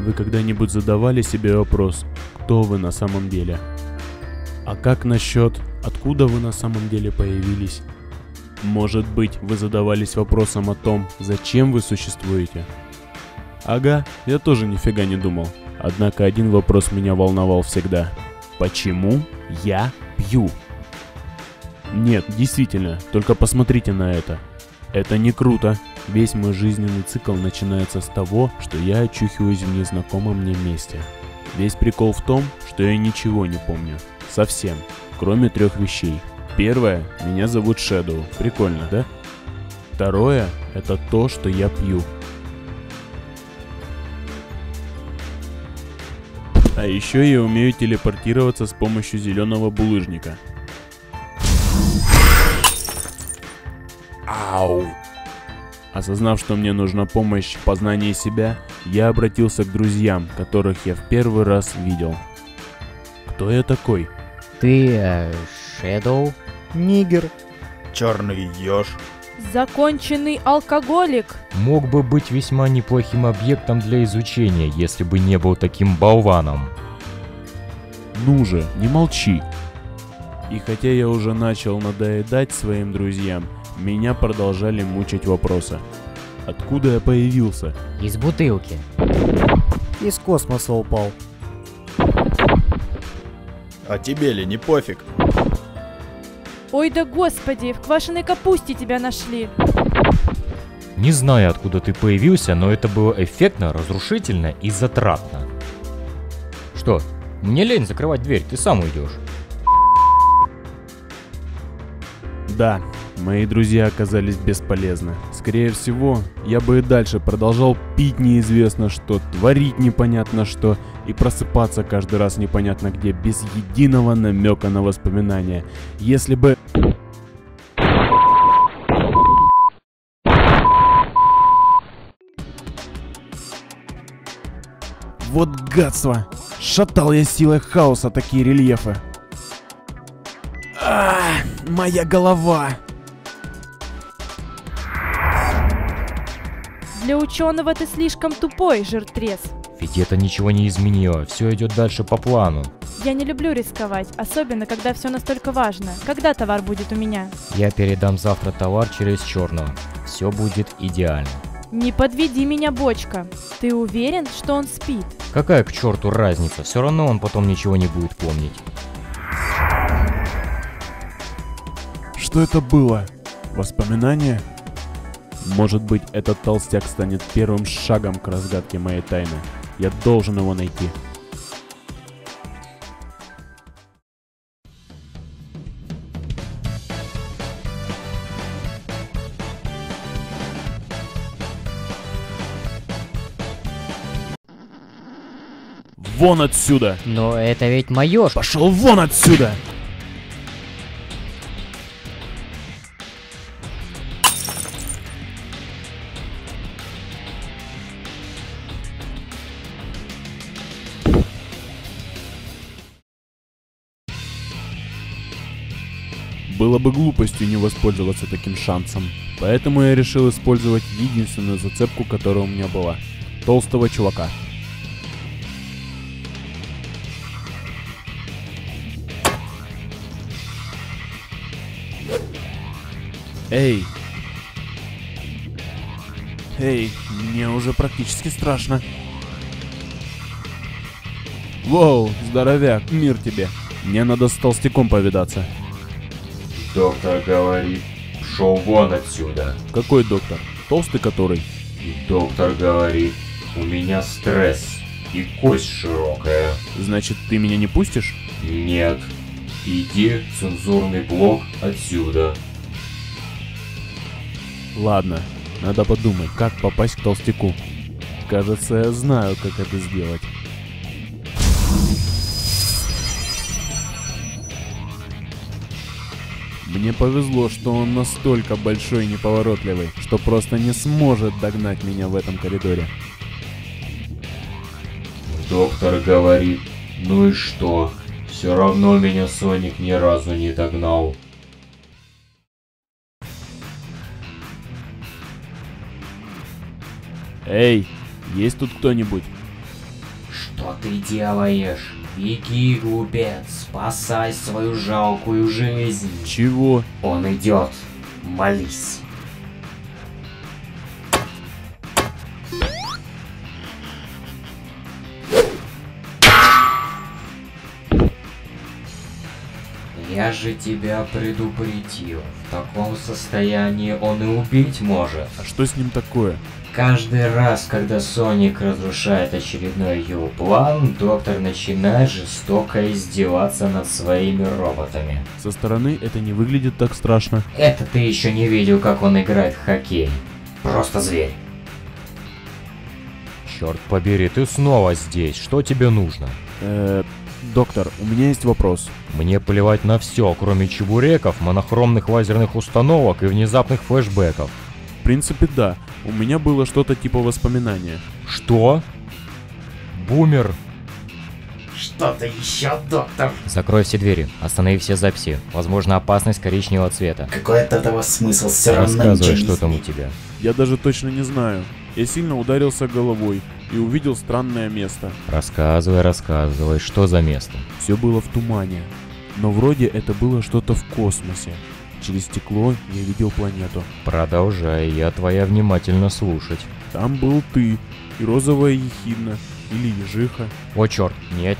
Вы когда-нибудь задавали себе вопрос, кто вы на самом деле? А как насчет, откуда вы на самом деле появились? Может быть, вы задавались вопросом о том, зачем вы существуете? Ага, я тоже нифига не думал. Однако один вопрос меня волновал всегда. Почему я пью? Нет, действительно, только посмотрите на это. Это не круто. Весь мой жизненный цикл начинается с того, что я очухиваюсь в незнакомом мне месте. Весь прикол в том, что я ничего не помню. Совсем. Кроме 3 вещей. Первое, меня зовут Шэдоу. Прикольно, да? Второе, это то, что я пью. А еще я умею телепортироваться с помощью зеленого булыжника. Ау! Осознав, что мне нужна помощь в познании себя, я обратился к друзьям, которых я в первый раз видел. Кто я такой? Ты, Шэдоу? Нигер. Черный еж. Законченный алкоголик. Мог бы быть весьма неплохим объектом для изучения, если бы не был таким болваном. Ну же, не молчи. И хотя я уже начал надоедать своим друзьям, меня продолжали мучить вопросы. Откуда я появился? Из бутылки. Из космоса упал. А тебе ли не пофиг? Ой да господи, в квашеной капусте тебя нашли. Не знаю, откуда ты появился, но это было эффектно, разрушительно и затратно. Что? Мне лень закрывать дверь, ты сам уйдешь. Да, мои друзья оказались бесполезны. Скорее всего, я бы и дальше продолжал пить неизвестно что, творить непонятно что и просыпаться каждый раз непонятно где, без единого намека на воспоминания. Если бы... Вот гадство! Шатал я силой хаоса такие рельефы. Моя голова! Для ученого ты слишком тупой, жиртрез. Ведь это ничего не изменило, все идет дальше по плану. Я не люблю рисковать, особенно когда все настолько важно. Когда товар будет у меня? Я передам завтра товар через черного. Все будет идеально. Не подведи меня, бочка. Ты уверен, что он спит? Какая к черту разница? Все равно он потом ничего не будет помнить. Что это было? Воспоминание? Может быть, этот толстяк станет первым шагом к разгадке моей тайны. Я должен его найти. Вон отсюда! Но это ведь моё ж. Пошел вон отсюда! Было бы глупостью не воспользоваться таким шансом. Поэтому я решил использовать единственную зацепку, которая у меня была. Толстого чувака. Эй! Эй, мне уже практически страшно. Воу, здоровяк, мир тебе. Мне надо с толстяком повидаться. Доктор говорит, шел вон отсюда. Какой доктор? Толстый который? И доктор говорит, у меня стресс и кость широкая. Значит, ты меня не пустишь? Нет, иди в цензурный блок отсюда. Ладно, надо подумать, как попасть к толстяку. Кажется, я знаю, как это сделать. Мне повезло, что он настолько большой и неповоротливый, что просто не сможет догнать меня в этом коридоре. Доктор говорит, ну и что? Все равно меня Соник ни разу не догнал. Эй, есть тут кто-нибудь? Что ты делаешь? Беги, глупец, спасай свою жалкую жизнь. Чего? Он идет. Молись. Я же тебя предупредил. В таком состоянии он и убить может. А что с ним такое? Каждый раз, когда Соник разрушает очередной его план, доктор начинает жестоко издеваться над своими роботами. Со стороны это не выглядит так страшно. Это ты еще не видел, как он играет в хоккей. Просто зверь. Черт побери, ты снова здесь. Что тебе нужно? Доктор, у меня есть вопрос. Мне плевать на все, кроме чебуреков, монохромных лазерных установок и внезапных флешбеков. В принципе, да. У меня было что-то типа воспоминания. Что? Бумер. Что-то еще, доктор? Закрой все двери, останови все записи. Возможно, опасность коричневого цвета. Какой от этого смысл? Все равно Рассказывай, ничего что не там у изменит. тебя. Я даже точно не знаю. Я сильно ударился головой и увидел странное место. Рассказывай, что за место? Все было в тумане. Но вроде это было что-то в космосе. Через стекло я видел планету. Продолжай, я твоя внимательно слушать. Там был ты и розовая ехидна или ежиха. О черт, нет,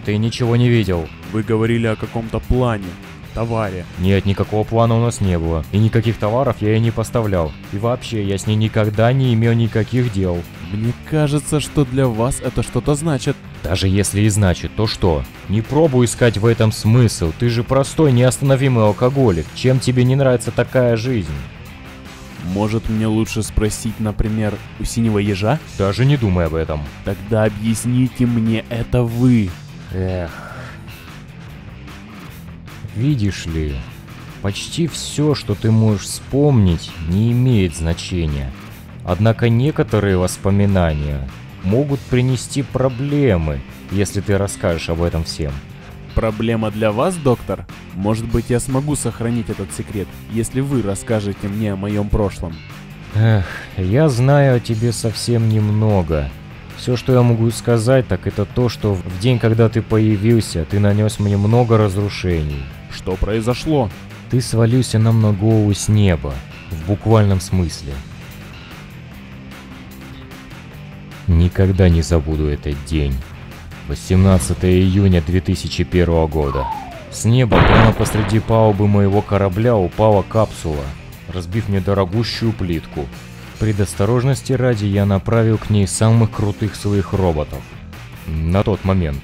ты ничего не видел. Вы говорили о каком-то плане, товаре. Нет, никакого плана у нас не было. И никаких товаров я ей не поставлял. И вообще, я с ней никогда не имел никаких дел. Мне кажется, что для вас это что-то значит. Даже если и значит, то что? Не пробуй искать в этом смысл, ты же простой неостановимый алкоголик. Чем тебе не нравится такая жизнь? Может, мне лучше спросить, например, у синего ежа? Даже не думай об этом. Тогда объясните мне это вы. Эх. Видишь ли, почти все, что ты можешь вспомнить, не имеет значения. Однако некоторые воспоминания могут принести проблемы, если ты расскажешь об этом всем. Проблема для вас, доктор? Может быть, я смогу сохранить этот секрет, если вы расскажете мне о моем прошлом. Эх, я знаю о тебе совсем немного. Все, что я могу сказать, так это то, что в день, когда ты появился, ты нанес мне много разрушений. Что произошло? Ты свалился нам на голову с неба, в буквальном смысле. Никогда не забуду этот день. 18 июня 2001 года. С неба прямо посреди палубы моего корабля упала капсула, разбив мне дорогущую плитку. Предосторожности ради я направил к ней самых крутых своих роботов. На тот момент.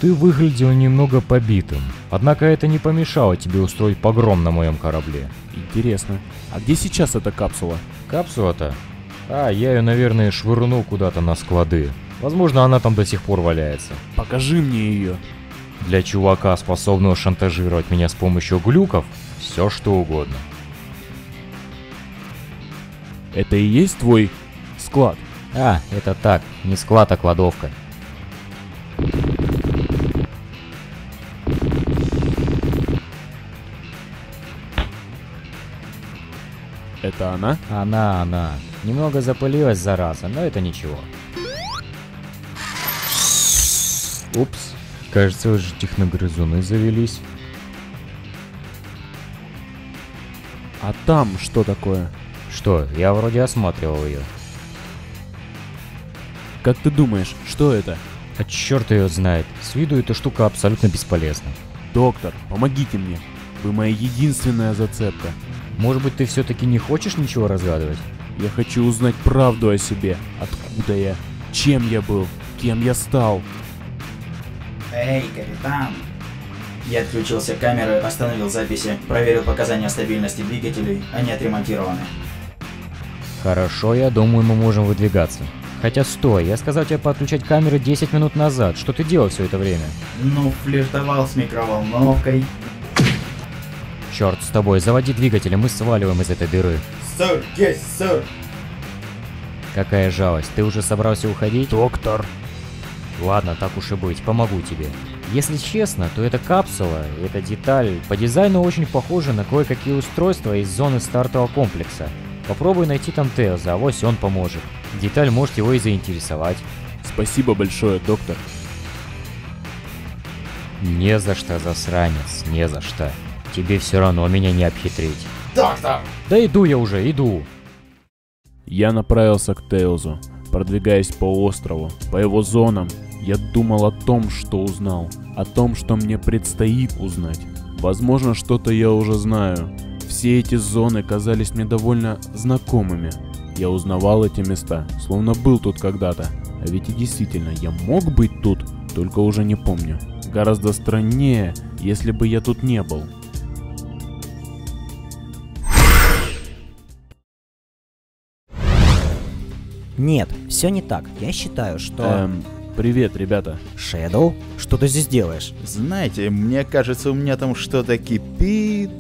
Ты выглядел немного побитым, однако это не помешало тебе устроить погром на моем корабле. Интересно, а где сейчас эта капсула? Капсула-то? Я ее, наверное, швырнул куда-то на склады. Возможно, она там до сих пор валяется. Покажи мне ее. Для чувака, способного шантажировать меня с помощью глюков, все что угодно. Это и есть твой склад? Это так, не склад, а кладовка. Это она? Она. Немного запылилась, зараза, но это ничего. Упс. Кажется, уже техногрызуны завелись. А там что такое? Что, я вроде осматривал ее. Как ты думаешь, что это? А черт ее знает, с виду эта штука абсолютно бесполезна. Доктор, помогите мне. Вы моя единственная зацепка. Может быть, ты все-таки не хочешь ничего разгадывать? Я хочу узнать правду о себе. Откуда я? Чем я был? Кем я стал? Эй, капитан! Я отключил все камеры, остановил записи, проверил показания стабильности двигателей, они отремонтированы. Хорошо, я думаю, мы можем выдвигаться. Хотя стой, я сказал тебе подключать камеры 10 минут назад. Что ты делал все это время? Ну, флиртовал с микроволновкой. Черт с тобой, заводи двигатель, мы сваливаем из этой дыры. Сэр, есть, сэр! Какая жалость, ты уже собрался уходить? Доктор. Ладно, так уж и быть, помогу тебе. Если честно, то эта капсула, эта деталь по дизайну очень похожа на кое-какие устройства из зоны стартового комплекса. Попробуй найти там Тейлза, авось он поможет. Деталь может его и заинтересовать. Спасибо большое, доктор. Не за что, засранец, не за что. Тебе все равно меня не обхитрить. Доктор! Да иду я уже, иду. Я направился к Тейлзу, продвигаясь по острову, по его зонам. Я думал о том, что узнал, о том, что мне предстоит узнать. Возможно, что-то я уже знаю. Все эти зоны казались мне довольно знакомыми. Я узнавал эти места, словно был тут когда-то. А ведь и действительно, я мог быть тут, только уже не помню. Гораздо страннее, если бы я тут не был. Нет, все не так. Я считаю, что... Привет, ребята. Шэдоу? Что ты здесь делаешь? Знаете, мне кажется, у меня там что-то кипит.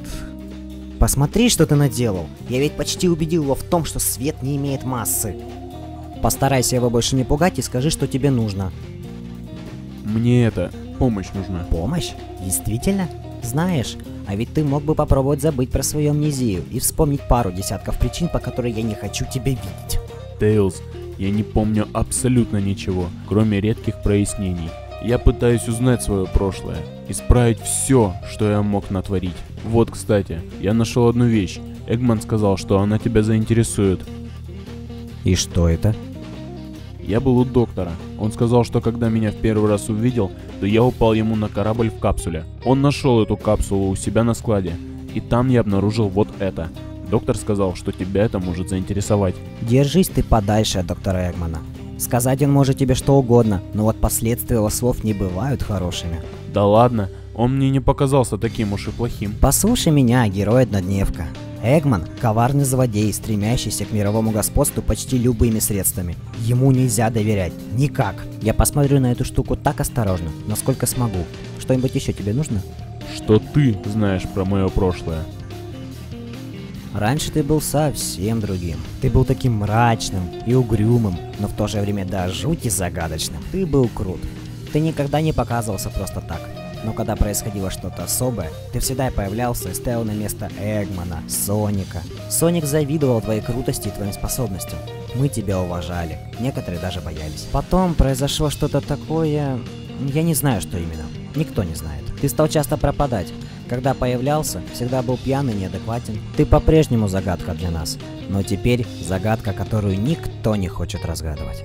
Посмотри, что ты наделал. Я ведь почти убедил его в том, что свет не имеет массы. Постарайся его больше не пугать и скажи, что тебе нужно. Мне помощь нужна. Помощь? Действительно? Знаешь, а ведь ты мог бы попробовать забыть про свою амнезию и вспомнить пару десятков причин, по которым я не хочу тебя видеть. Тейлз, я не помню абсолютно ничего, кроме редких прояснений. Я пытаюсь узнать свое прошлое, исправить все, что я мог натворить. Вот, кстати, я нашел одну вещь. Эгман сказал, что она тебя заинтересует. И что это? Я был у доктора. Он сказал, что когда меня в первый раз увидел, то я упал ему на корабль в капсуле. Он нашел эту капсулу у себя на складе, и там я обнаружил вот это. Доктор сказал, что тебя это может заинтересовать. Держись ты подальше от доктора Эгмана. Сказать он может тебе что угодно, но вот последствия его слов не бывают хорошими. Да ладно, он мне не показался таким уж и плохим. Послушай меня, герой-однодневка. Эгман – коварный злодей, стремящийся к мировому господству почти любыми средствами. Ему нельзя доверять. Никак. Я посмотрю на эту штуку так осторожно, насколько смогу. Что-нибудь еще тебе нужно? Что ты знаешь про мое прошлое? Раньше ты был совсем другим. Ты был таким мрачным и угрюмым, но в то же время до жути загадочным. Ты был крут. Ты никогда не показывался просто так. Но когда происходило что-то особое, ты всегда появлялся и стоял на место Эгмана, Соника. Соник завидовал твоей крутости и твоим способностям. Мы тебя уважали, некоторые даже боялись. Потом произошло что-то такое... Я не знаю, что именно. Никто не знает. Ты стал часто пропадать. Когда появлялся, всегда был пьян и неадекватен. Ты по-прежнему загадка для нас. Но теперь загадка, которую никто не хочет разгадывать.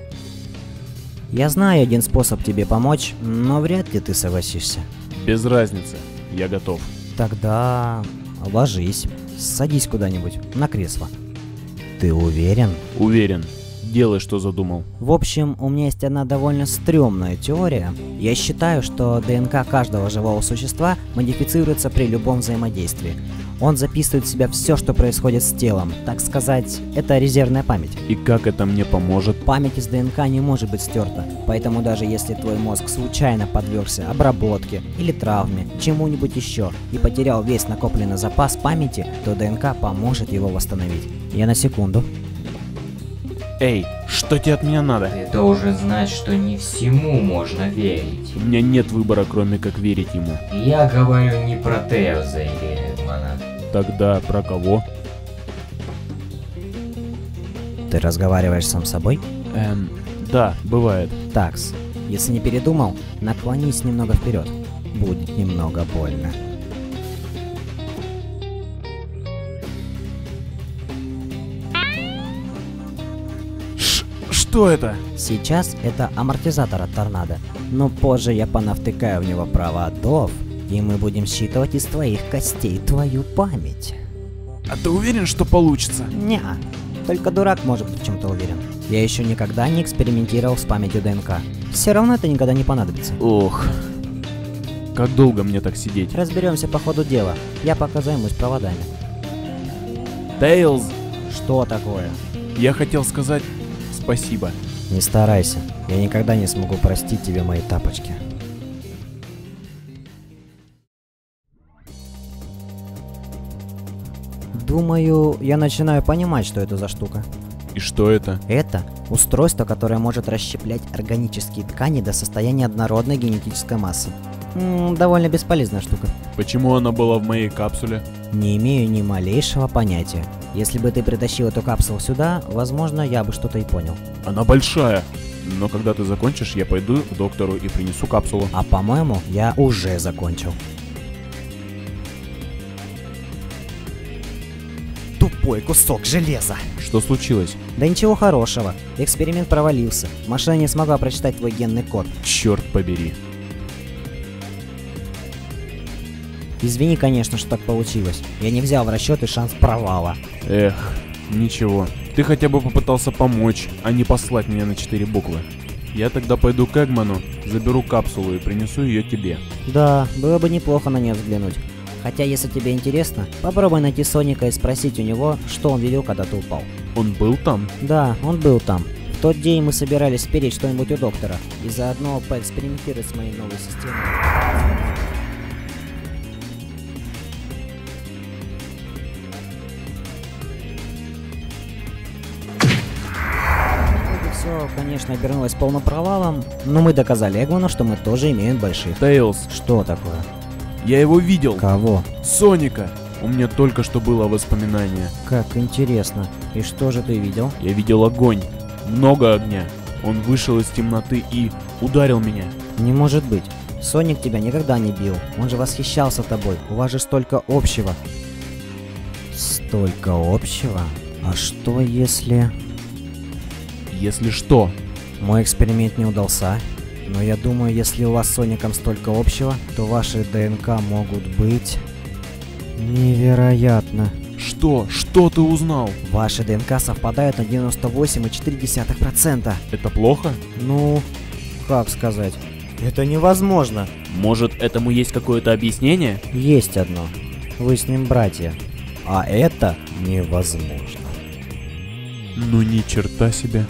Я знаю один способ тебе помочь, но вряд ли ты согласишься. Без разницы, я готов. Тогда ложись, садись куда-нибудь на кресло. Ты уверен? Уверен. Делай, что задумал. В общем, у меня есть одна довольно стрёмная теория. Я считаю, что ДНК каждого живого существа модифицируется при любом взаимодействии. Он записывает в себя все, что происходит с телом. Так сказать, это резервная память. И как это мне поможет? Память из ДНК не может быть стерта, поэтому даже если твой мозг случайно подвергся обработке или травме, чему-нибудь еще, и потерял весь накопленный запас памяти, то ДНК поможет его восстановить. Я на секунду. Эй, что тебе от меня надо? Ты должен знать, что не всему можно верить. У меня нет выбора, кроме как верить ему. Я говорю не про Тейлза или Эгмана. Тогда про кого? Ты разговариваешь сам с собой? Да, бывает. Такс, если не передумал, наклонись немного вперед. Будет немного больно. Что это? Сейчас это амортизатор от торнадо, но позже я понавтыкаю в него проводов, и мы будем считывать из твоих костей твою память. А ты уверен, что получится? Неа, только дурак может быть в чем-то уверен. Я еще никогда не экспериментировал с памятью ДНК. Все равно это никогда не понадобится. Ох, как долго мне так сидеть? Разберемся по ходу дела. Я пока займусь проводами. Тейлз, Что такое? я хотел сказать спасибо. Не старайся. Я никогда не смогу простить тебе мои тапочки. Думаю, я начинаю понимать, что это за штука. И что это? Это устройство, которое может расщеплять органические ткани до состояния однородной генетической массы. Довольно бесполезная штука. Почему она была в моей капсуле? Не имею ни малейшего понятия. Если бы ты притащил эту капсулу сюда, возможно, я бы что-то и понял. Она большая. Но когда ты закончишь, я пойду к доктору и принесу капсулу. А по-моему, я уже закончил. Тупой кусок железа. Что случилось? Да ничего хорошего. Эксперимент провалился. Машина не смогла прочитать твой генный код. Черт побери. Извини, конечно, что так получилось. Я не взял в расчет и шанс провала. Эх, ничего. Ты хотя бы попытался помочь, а не послать меня на 4 буквы. Я тогда пойду к Эгману, заберу капсулу и принесу ее тебе. Да, было бы неплохо на нее взглянуть. Хотя, если тебе интересно, попробуй найти Соника и спросить у него, что он видел, когда ты упал. Он был там? Да, он был там. В тот день мы собирались спереть что-нибудь у доктора и заодно поэкспериментировать с моей новой системой. Все, конечно, обернулось полным провалом, но мы доказали Эгману, что мы тоже имеем больших. Тейлз, Что такое? я его видел. Кого? Соника. У меня только что было воспоминание. Как интересно. И что же ты видел? Я видел огонь. Много огня. Он вышел из темноты и ударил меня. Не может быть. Соник тебя никогда не бил. Он же восхищался тобой. У вас же столько общего. Столько общего? А что если... Если что? Мой эксперимент не удался. Но я думаю, если у вас с Соником столько общего, то ваши ДНК могут быть... Невероятно. Что? Что ты узнал? Ваши ДНК совпадают на 98,4%. Это плохо? Ну, как сказать? Это невозможно. Может, этому есть какое-то объяснение? Есть одно. Вы с ним братья. А это невозможно. Ну ни черта себе.